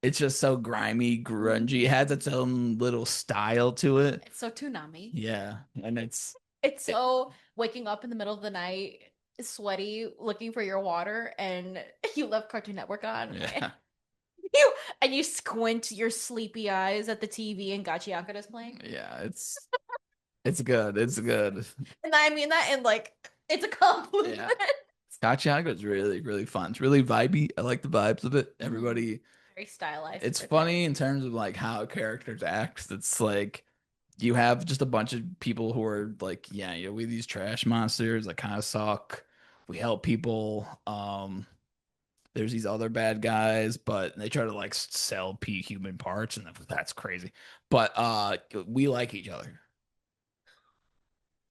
it's just so grimy, grungy. It has its own little style to it. It's so Toonami. Yeah, and it's It's it, so waking up in the middle of the night, sweaty, looking for your water, and you left Cartoon Network on. yeah, You and you squint your sleepy eyes at the TV and Gachiakura's playing. yeah. It's good. It's good. And I mean that in like it's a compliment. Yeah, Gotcha is really really fun. It's really vibey. I like the vibes of it. Mhm. Everybody. Very stylized It's for sure. funny in terms of like how characters act. It's like you have just a bunch of people who are like, yeah, we these trash monsters that kind of suck. We help people. There's these other bad guys, but they try to like sell p human parts, and that's crazy. But we like each other,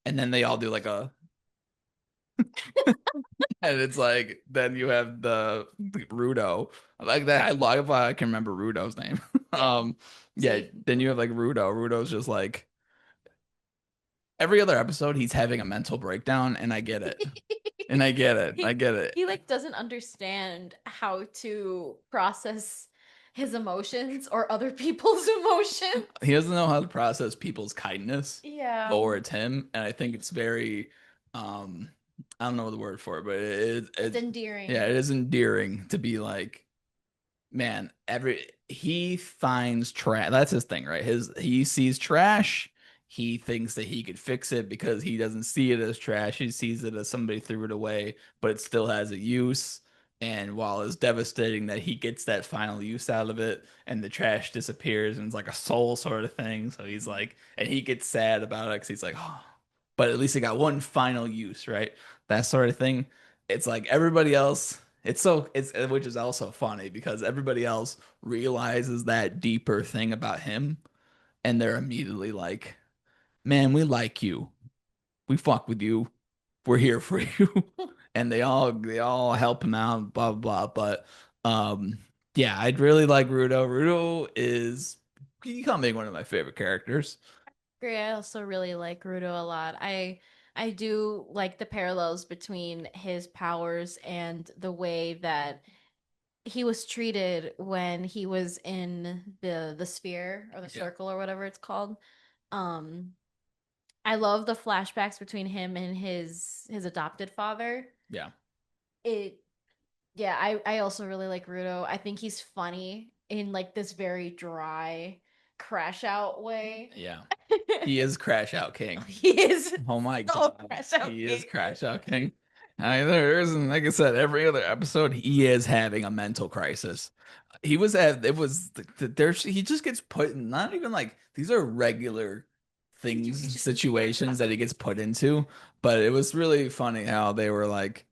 and then they all do like a, and it's like then you have the Rudo. I like that. I love I can remember Rudo's name. Yeah. Yeah. See? Then you have like Rudo. Rudo's just like every other episode, he's having a mental breakdown, and I get it. And I get it. I he get it. he like doesn't understand how to process his emotions or other people's emotions. He doesn't know how to process people's kindness Yeah. towards him, and I think it's very, um, I don't know the word for it, but It's yeah, endearing. it is endearing to be like, man, every he finds trash. That's his thing, right? He sees trash. He thinks that he could fix it because he doesn't see it as trash. He sees it as somebody threw it away, but it still has a use. And while it's devastating that he gets that final use out of it and the trash disappears and it's like a soul sort of thing. So he's like, and he gets sad about it because he's like, oh, but at least it got one final use, right? That sort of thing. It's like everybody else it's which is also funny because everybody else realizes that deeper thing about him and they're immediately like, "Man, we like you. We fuck with you. We're here for you." And they all help him out, blah blah blah. But yeah, I'd really like Rudo. Rudo is becoming one of my favorite characters. Agree. I also really like Rudo a lot. I do like the parallels between his powers and the way that he was treated when he was in the sphere or the Yeah. circle or whatever it's called. Um, I love the flashbacks between him and his adopted father. Yeah. It Yeah, I also really like Rudo. I think he's funny in like this very dry crash out way. Yeah. He is Crash Out King. He is Oh my so God. crash out He is king. Crash Out King. There isn't, like I said, every other episode, he is having a mental crisis. He was at, it was, there's, he just gets put in, not even like, these are regular things, situations that he gets put into. But it was really funny how they were like,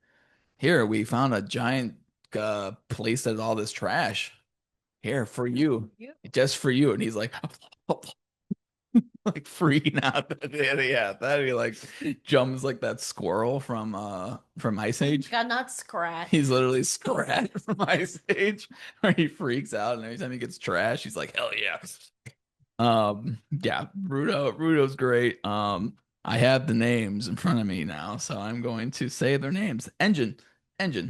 here, we found a giant place that's all this trash. Here, for you, You. just for you. And he's like, like freaking out. Yeah, that he like jumps like that squirrel from Ice Age. Got not Scrat. He's literally Scrat from Ice Age, where he freaks out and every time he gets trash, he's like, hell yeah. Yeah, Rudo's great. I have the names in front of me now, so I'm going to say their names. Engine,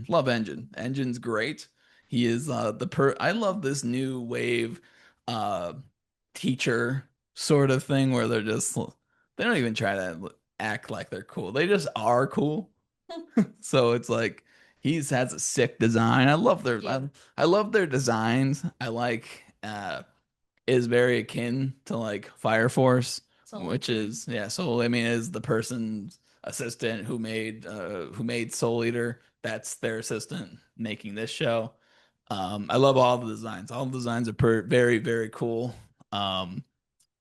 love Engine. Engine's great. He is I love this new wave uh teacher sort of thing where they don't even try to act like they're cool. They just are cool. So it's like he's has a sick design. Yeah. I love their designs. I like is very akin to like Fire Force, Soul which Eater. is yeah. So I mean, is the person's assistant who made Soul Eater. That's their assistant making this show. I love all the designs. All the designs are very very cool.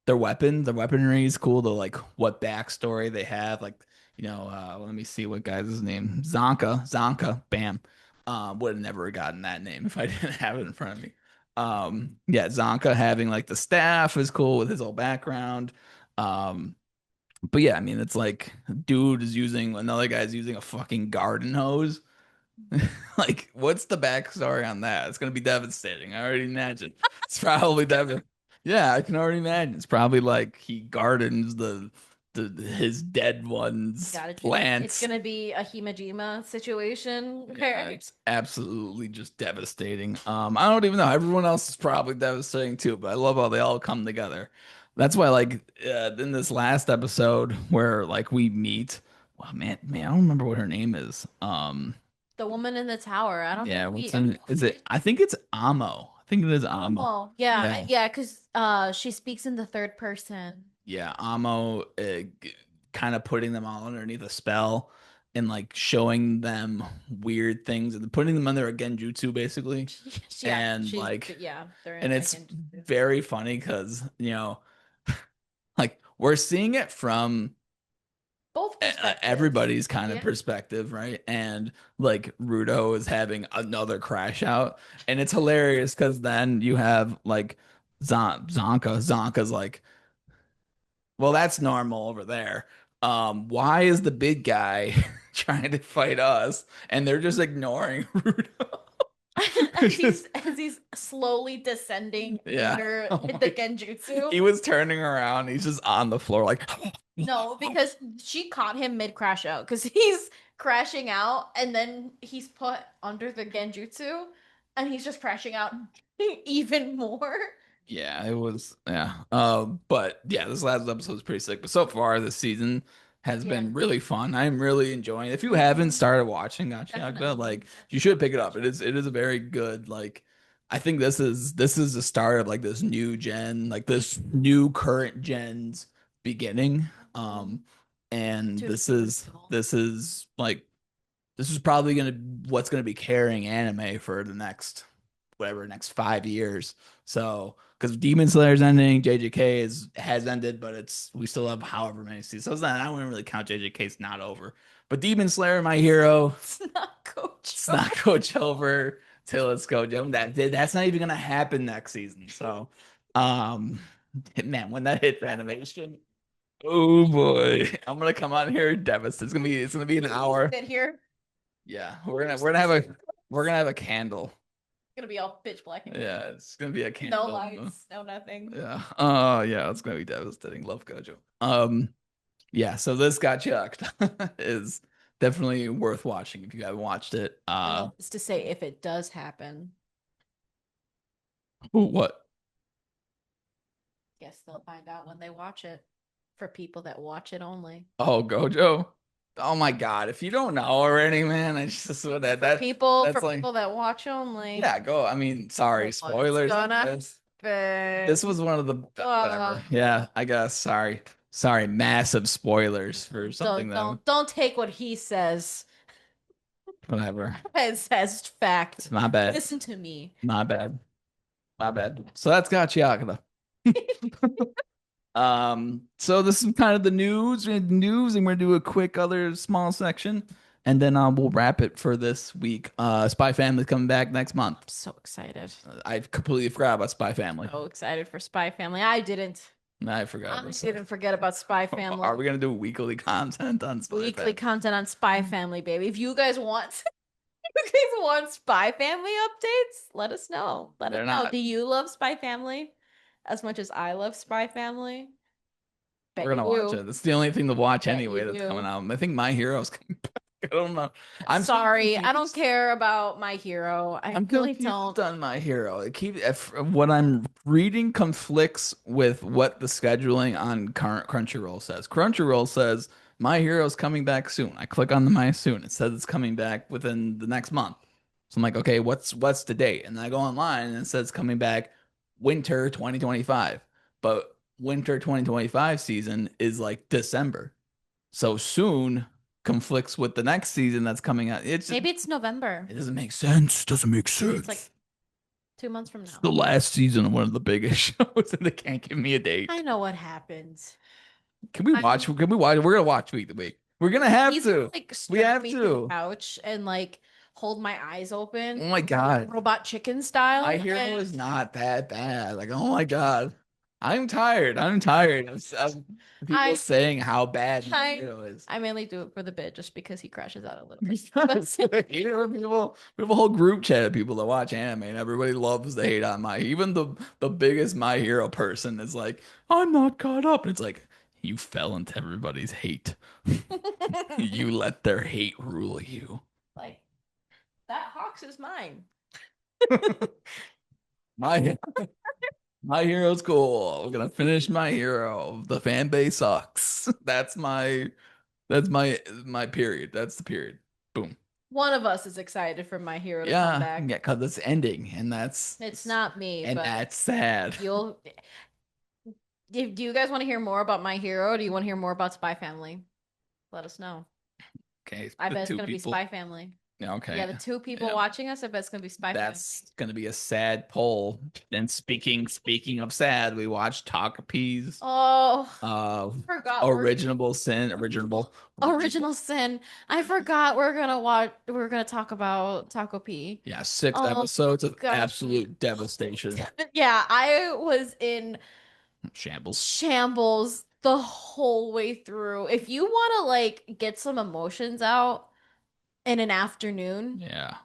Their weaponry is cool. The like what backstory they have. Like let me see what guy's his name. Zonka. Bam. Would have never gotten that name if I didn't have it in front of me. Yeah, Zonka having like the staff is cool with his whole background. Um, but yeah, I mean, it's like dude is using another guy's using a fucking garden hose. Like, what's the backstory on that? It's gonna be devastating. I already imagine. It's probably devastating. Yeah, I can already imagine. It's probably like he gardens the his dead ones Got it. It's plants. gonna be a Himajima situation Yeah, where it's absolutely just devastating. I don't even know. Everyone else is probably devastating too, but I love how they all come together. That's why, like, in this last episode where like we meet, well, man, I don't remember what her name is. the woman in the tower. Yeah, I don't know is if we it? I think it's Amo. I think it is Amo. Oh, yeah, Yeah. yeah, because she speaks in the third person. Yeah, Amo kind of putting them all underneath a spell and like showing them weird things and putting them under a genjutsu basically. Yeah, And like yeah, they're and in it's again. very funny because like we're seeing it from Both perspectives. everybody's kind of Yeah. perspective, right? And like Rudo is having another crash out, and it's hilarious because then you have like Zonka. Zonka's like, well, that's normal over there. Why is the big guy trying to fight us? And they're just ignoring Rudo. As It's he's just, as he's slowly descending yeah. under Oh the my, genjutsu. he was turning around. He's just on the floor, like, No, because she caught him mid crash out because he's crashing out and then he's put under the genjutsu and he's just crashing out even more. yeah, it was, yeah. But yeah, this last episode was pretty sick. But so far, this season has Yeah. been really fun. I'm really enjoying it. If you haven't Hmm. started watching Gachagda, Definitely. like you should pick it Definitely up. should. It is a very good, like I think this is the start of like this new gen, like this new current gen's beginning. Mhm. And To be real. this is probably what's gonna be carrying anime for the next 5 years. So because Demon Slayer's ending, JJK has ended, but we still have however many seasons. So it's not, I wouldn't really count JJK's not over. But Demon Slayer, my hero, It's not it's Gojo. not Coach over till it's Gojo. That's not even gonna happen next season. So um man, when that hits animation, oh boy, I'm gonna come on here devastated. It's gonna be an hour. Sit here. Yeah, we're gonna have a candle. It's gonna be all pitch black in here. Yeah, it's gonna be a No candle. lights, no nothing. Yeah. Yeah, it's gonna be devastating. Love Gojo. Yeah, so this got chucked is definitely worth watching if you haven't watched it. And all this to say, if it does happen, What? guess they'll find out when they watch it. For people that watch it only. Oh, Gojo. Oh my God. If you don't know already, man, it's just what For people, that's for like, people that watch only. yeah, go. I mean, sorry, What's spoilers. gonna This happen? was one of the whatever. Yeah, I guess. Sorry. Sorry, massive spoilers for something that Don't take what he says whatever. as fact. My bad. Listen to me. My bad. My bad. So that's got Yakuza. So this is kind of the news, and we're gonna do a quick other small section, and then we'll wrap it for this week. Spy Family's coming back next month. So excited. I completely forgot about Spy Family. So excited for Spy Family. I didn't. I forgot I about Spy. didn't forget about Spy Are Family. we gonna do weekly content on Spy Weekly Family? content on Spy Family, baby. If you guys want you guys want Spy Family updates, let us know. Let us They're know. not. Do you love Spy Family as much as I love Spy Family? Bet We're you gonna watch do. it. It's the only thing to watch Bet you anyway that's coming do. out. I think My Hero's coming back. I don't know. I'm so Sorry, I don't confused. care about My Hero. I I'm really confused don't. on My Hero. If what I'm reading conflicts with what the scheduling on current Crunchyroll says. Crunchyroll says My Hero's coming back soon. I click on the My Soon. It says it's coming back within the next month. So I'm like, okay, what's the date? And then I go online and it says coming back winter 2025. But winter 2025 season is like December. So soon conflicts with the next season that's coming out. Maybe it's November. It doesn't make sense. Doesn't make Maybe it's like sense. 2 months from It's now. the last season of one of the biggest shows, and they can't give me a I date. know what happens. Can we watch? I'm Can we watch? We're gonna watch week to week. We're gonna have He's gonna to. like We strap have me to the to. couch and like hold my eyes open, Oh my God. robot chicken My style. Hero And is not that bad. Like, oh my God. I'm tired. I'm tired of people I saying how bad My I Hero is. I mainly do it for the bit just because he crashes out a little bit. Because, you know, people, we have a whole group chat of people that watch anime, and everybody loves to hate on even the biggest My Hero person is like, I'm not caught up. And it's like, you fell into everybody's hate. You let their hate rule you. Like that Hawks is mine. My My Hero's cool. I'm gonna finish My Hero. The fan base sucks. That's my period. That's the period. Boom. One of us is excited for my hero to come Yeah, back. yeah, because it's ending, and It's not me, but that's sad. you'll. Do you guys want to hear more about my hero? Or do you want to hear more about Spy Family? Let us know. Okay, I the bet it's two gonna be people. Spy Family. Okay. Yeah, the two people Yeah. watching us, I bet it's gonna be Spy Family. That's gonna be a sad poll. And speaking of sad, we watched Takapi's Oh, uh forgot original sin, original. Original Sin. I forgot we're gonna watch. We're gonna talk about Taco P. Yeah, 6 Oh episodes of God. absolute devastation. Yeah, I was in Shambles. shambles the whole way through. If you want to like get some emotions out in an afternoon, Yeah.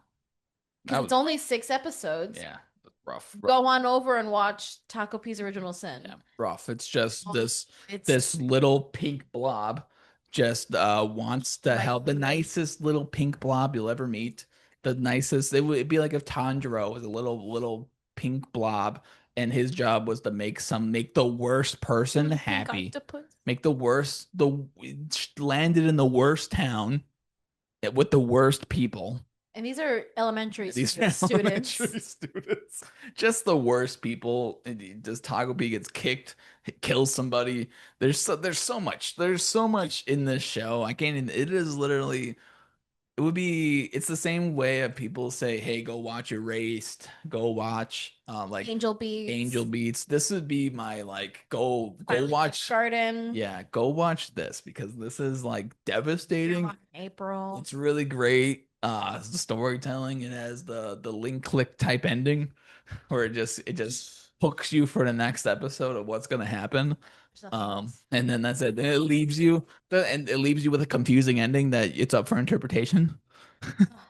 because That it's was only 6 episodes, yeah, rough. go on over and watch Taco P's Original Yeah, Sin. rough. It's just Oh, this it's this little pink blob just wants to like help. The nicest little pink blob you'll ever meet. The nicest. It'd be like if Tanjiro was a little pink blob, and his job was to make the worst person little pink happy. octopus. Make the worst the landed in the worst town with the worst people. And these are elementary These students. elementary students, just the worst people. Does Togepi gets kicked, kills somebody. There's so much in this show. I can't even. It is literally. It would be. It's the same way of people say, "Hey, go watch Erased. Go watch like Angel Angel Beats, Beats." This would be my like go Violet watch. Garden, Yeah, go watch this because this is like devastating. April. It's really great. The storytelling. It has the link click type ending where it just hooks you for the next episode of what's gonna happen. There's nothing else. And then that's it. Then it leaves you with a confusing ending that it's up for interpretation.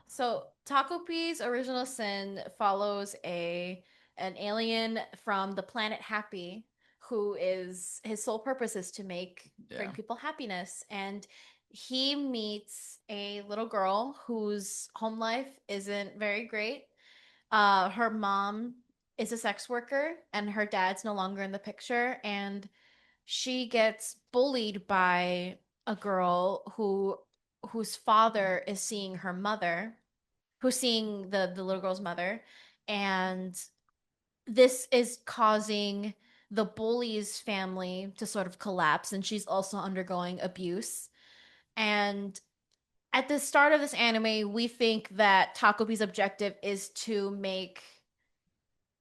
So Taco P's Original Sin follows a an alien from the planet Happy who is his sole purpose is to bring Yeah. people happiness, and he meets a little girl whose home life isn't very great. Her mom is a sex worker and her dad's no longer in the picture, and she gets bullied by a girl whose father is seeing her mother, who's seeing the little girl's mother, and this is causing the bully's family to sort of collapse, and she's also undergoing abuse. And at the start of this anime, we think that Takobi's objective is to make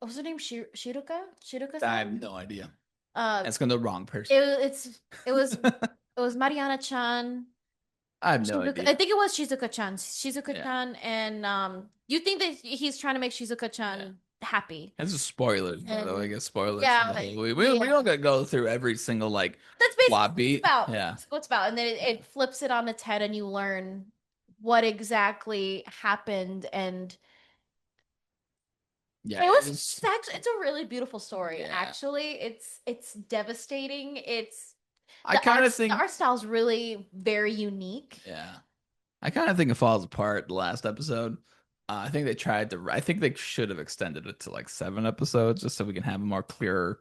what was her name? Shiruka? I have Shiruka-san? no idea. Uh, That's gonna the wrong person. it was Mariana-chan. I have no Shizuka, idea. I think it was Shizuka-chan. Yeah. Shizuka-chan, and you think that he's trying to make Yeah. Shizuka-chan happy. That's a spoiler, though. I And guess spoilers for yeah, the whole movie. We yeah. don't gotta go through every single like That's basically plot what it's beat. about. Yeah. That's what it's about. And then it flips it on its head and you learn what exactly happened. And Yeah. it's a really beautiful story. Yeah. Actually, it's devastating. It's I kind of the think art style's really very unique. yeah. I kind of think it falls apart the last episode. I think they tried to. I think they should have extended it to like 7 episodes just so we can have a more clear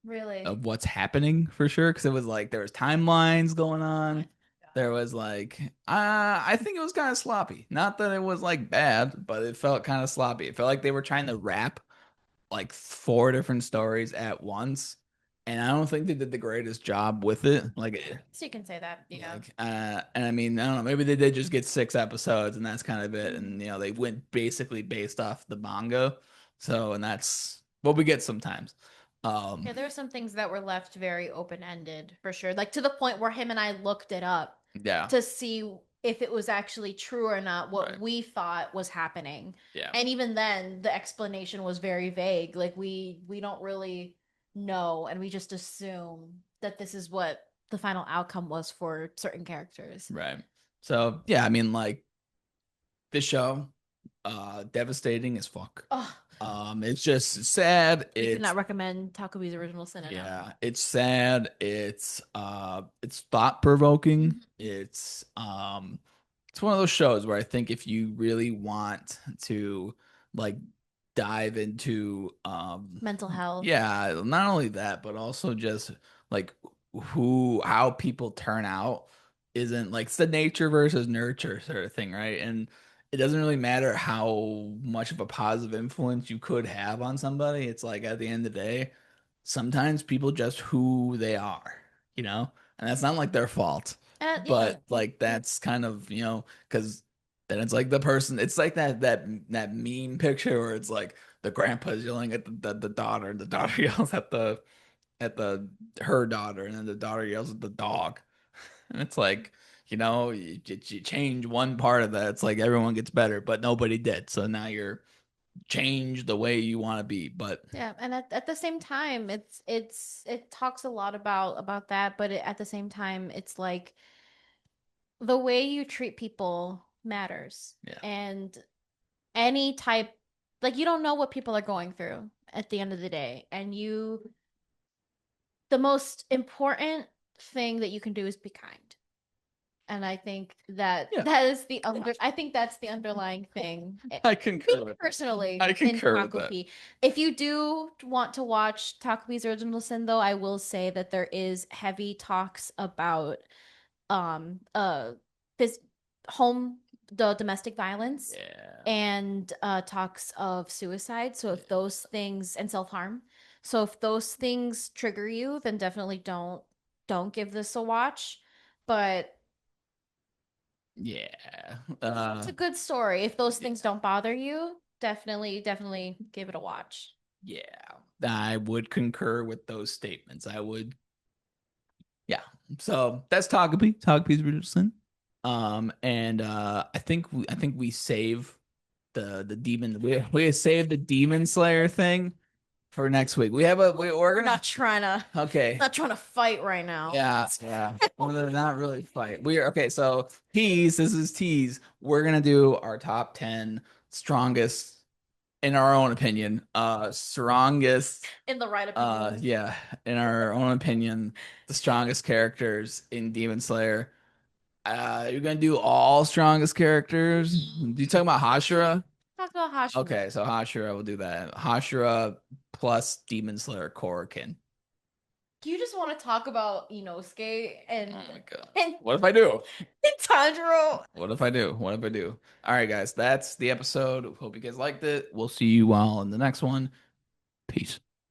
Really. of what's happening for sure. Because it was like there was timelines going on. There was like I think it was kind of sloppy. Not that it was like bad, but it felt kind of sloppy. It felt like they were trying to wrap like 4 different stories at once, and I don't think they did the greatest job with it. Like So you can say that, yeah. like, and I mean, I don't know, maybe they did just get 6 episodes and that's kind of it. And, they went basically based off the manga. So, and that's what we get sometimes. Yeah, there are some things that were left very open-ended for sure. Like to the point where him and I looked it up yeah, to see if it was actually true or not, what right. we thought was happening. Yeah, And even then, the explanation was very vague. Like we don't really know, and we just assume that this is what the final outcome was for certain characters. right. So, yeah, I mean, like this show, devastating as fuck. Oh, It's just sad. we could It's not recommend Takubi's Original Sin enough. yeah, it's sad. It's thought provoking. Mhm. It's one of those shows where I think if you really want to like dive into Mental health. yeah, not only that, but also just like how people turn out isn't like it's the nature versus nurture sort of thing, right? And it doesn't really matter how much of a positive influence you could have on somebody. It's like at the end of the day, sometimes people just who they are, and that's not like their fault. Yeah. But like that's kind of, because Then it's like the person. It's like that meme picture where it's like the grandpa's yelling at the daughter, and the daughter yells at the her daughter, and then the daughter yells at the dog. And it's like, you change one part of that, it's like everyone gets better, but nobody did. So now you're change the way you want to be. But Yeah, and at the same time, it talks a lot about that, but at the same time, it's like the way you treat people matters. yeah, And any type, like you don't know what people are going through at the end of the day. And the most important thing that you can do is be kind. And I think that yeah, I think that's the underlying thing. I Me concur with that. personally I in concur with that. Takopi. If you do want to watch Takopi's original sin though, I will say that there is heavy talks about um uh this home the domestic violence Yeah, and talks of suicide. So if yeah, those things and self-harm. So if those things trigger you, then definitely don't give this a watch. But yeah. it's a good story. If those things don't bother you, definitely give it a watch. Yeah, I would concur with those statements. I would, yeah. So that's Togepi's Richardson. And I think we save the demon. We save the demon slayer thing for next week. We're We're gonna okay. not trying to fight right now. Yeah, yeah. Well, they're not really fight. We're okay. So tease. This is tease. We're gonna do our top 10 strongest, in our own opinion, strongest. In the right opinion. Yeah, in our own opinion, the strongest characters in Demon Slayer. You're gonna do all strongest characters. Do you talking about Hashira? Talk about Hashira. Okay, so Hashira will do that. Hashira plus Demon Slayer Korokin. Do you just want to talk about Inosuke Oh my god. and What if I do? Tanjiro? What if I do? What if I do? All right, guys, that's the episode. Hope you guys liked it. We'll see you all in the next one. Peace.